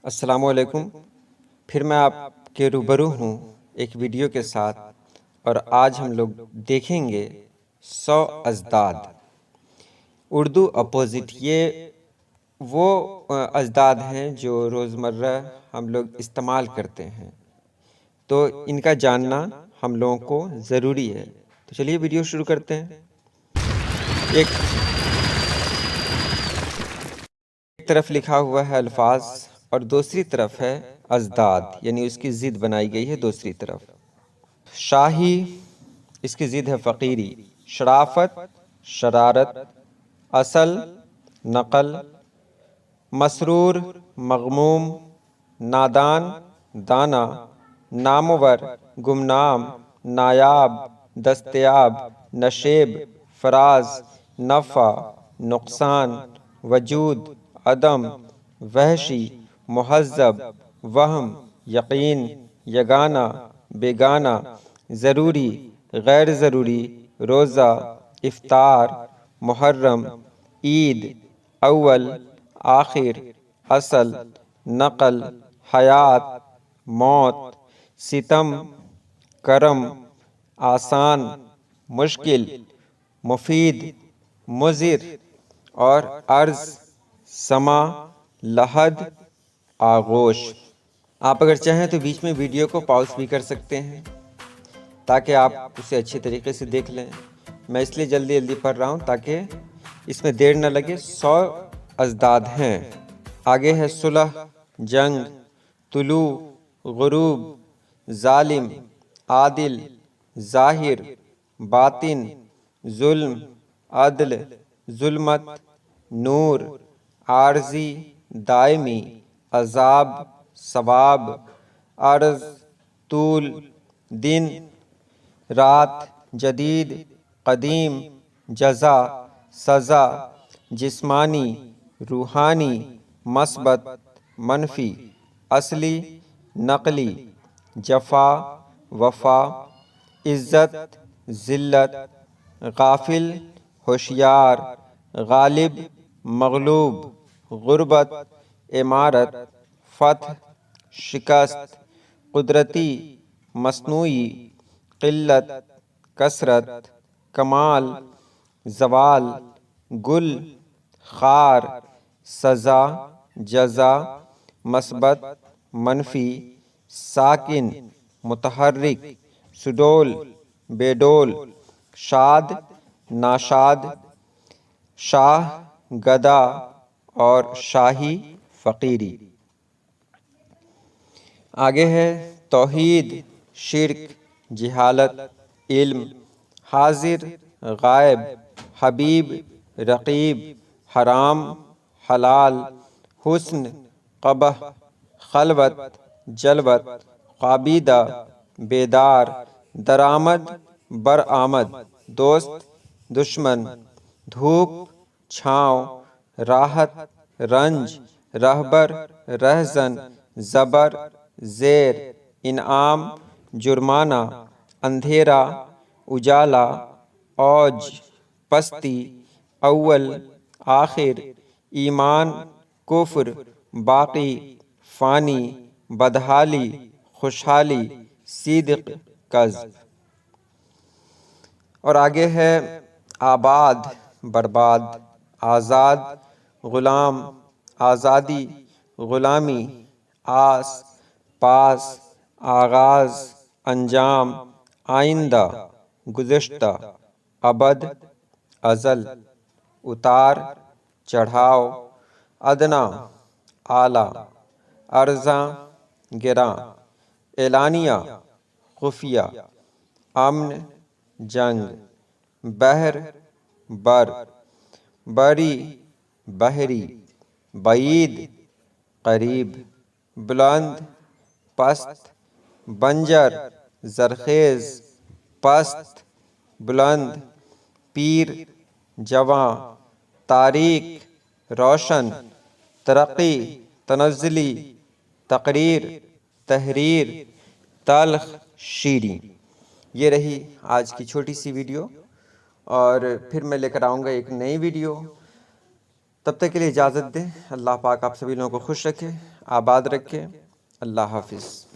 السلام علیکم۔ پھر میں آپ کے روبرو ہوں ایک ویڈیو کے ساتھ، اور آج ہم لوگ دیکھیں گے 100 ازداد۔ اردو اپوزٹ یہ وہ ازداد ہیں جو روزمرہ ہم لوگ استعمال کرتے ہیں، تو ان کا جاننا ہم لوگوں کو ضروری ہے۔ تو چلیے ویڈیو شروع کرتے ہیں۔ ایک طرف لکھا ہوا ہے الفاظ اور دوسری طرف ہے ازداد، یعنی اس کی ضد بنائی گئی ہے دوسری طرف۔ شاہی، اس کی ضد ہے فقیری۔ شرافت، شرارت۔ اصل، نقل۔ مسرور، مغموم۔ نادان، دانا۔ نامور، گمنام۔ نایاب، دستیاب۔ نشیب، فراز۔ نفع، نقصان۔ وجود، عدم۔ وحشی، مہذب۔ وہم، یقین۔ یگانہ، بیگانہ۔ ضروری، غیر ضروری۔ روزہ، افطار۔ محرم، عید۔ اول، آخر۔ اصل، نقل۔ حیات، موت۔ ستم، کرم۔ آسان، مشکل۔ مفید، مضر۔ اور عرض، سما، لحد، آغوش۔ آپ اگر چاہیں تو بیچ میں ویڈیو کو پاؤز بھی کر سکتے ہیں تاکہ آپ اسے اچھے طریقے سے دیکھ لیں۔ میں اس لیے جلدی جلدی پڑھ رہا ہوں تاکہ اس میں دیر نہ لگے۔ 100 ازداد ہیں۔ آگے ہے صلح، جنگ، طلوع، غروب، ظالم، عادل، ظاہر، باطن، ظلم، عدل، ظلمت، نور، عارضی، دائمی، عذاب، ثواب، عرض، طول، دن، رات، جدید، قدیم، جزا، سزا، جسمانی، روحانی، مثبت، منفی، اصلی، نقلی، جفا، وفا، عزت، ذلت، غافل، ہوشیار، غالب، مغلوب، غربت، عمارت، فتح، شکست، قدرتی، مصنوعی، قلت، کثرت، کمال، زوال، گل، خار، سزا، جزا، مثبت، منفی، ساکن، متحرک، سڈول، بے ڈول، شاد، ناشاد، شاہ، گدا اور شاہی، فقیری۔ آگے ہے توحید، شرک، جہالت، علم، حاضر، غائب، حبیب، رقیب، حرام، حلال، حسن، قبح، خلوت، جلوت، قابیدہ، بیدار، درآمد، برآمد، دوست، دشمن، دھوپ، چھاؤں، راحت، رنج، رہبر، رہزن، زبر، زیر، انعام، جرمانہ، اندھیرا، اجالا، اوج، پستی، اول، آخر، ایمان، کفر، باقی، فانی، بدحالی، خوشحالی، صدق، کذب۔ اور آگے ہے آباد، برباد، آزاد، غلام، آزادی، غلامی، آس، پاس، آغاز، انجام، آئندہ، گزشتہ، ابد، ازل، اتار، چڑھاؤ، ادنا، اعلیٰ، ارزاں، گراں، اعلانیہ، خفیہ، امن، جنگ، بحر، بر، بری، بحری، بعید، قریب، بلند، پست، بنجر، زرخیز، پست، بلند، پیر، جواں، تاریک، روشن، ترقی، تنزلی، تقریر، تحریر، تلخ، شیریں۔ یہ رہی آج کی چھوٹی سی ویڈیو، اور پھر میں لے کر آؤں گا ایک نئی ویڈیو۔ تب تک کے لیے اجازت دیں۔ اللہ پاک آپ سبھی لوگوں کو خوش رکھے۔ آباد رکھے۔ اللہ حافظ۔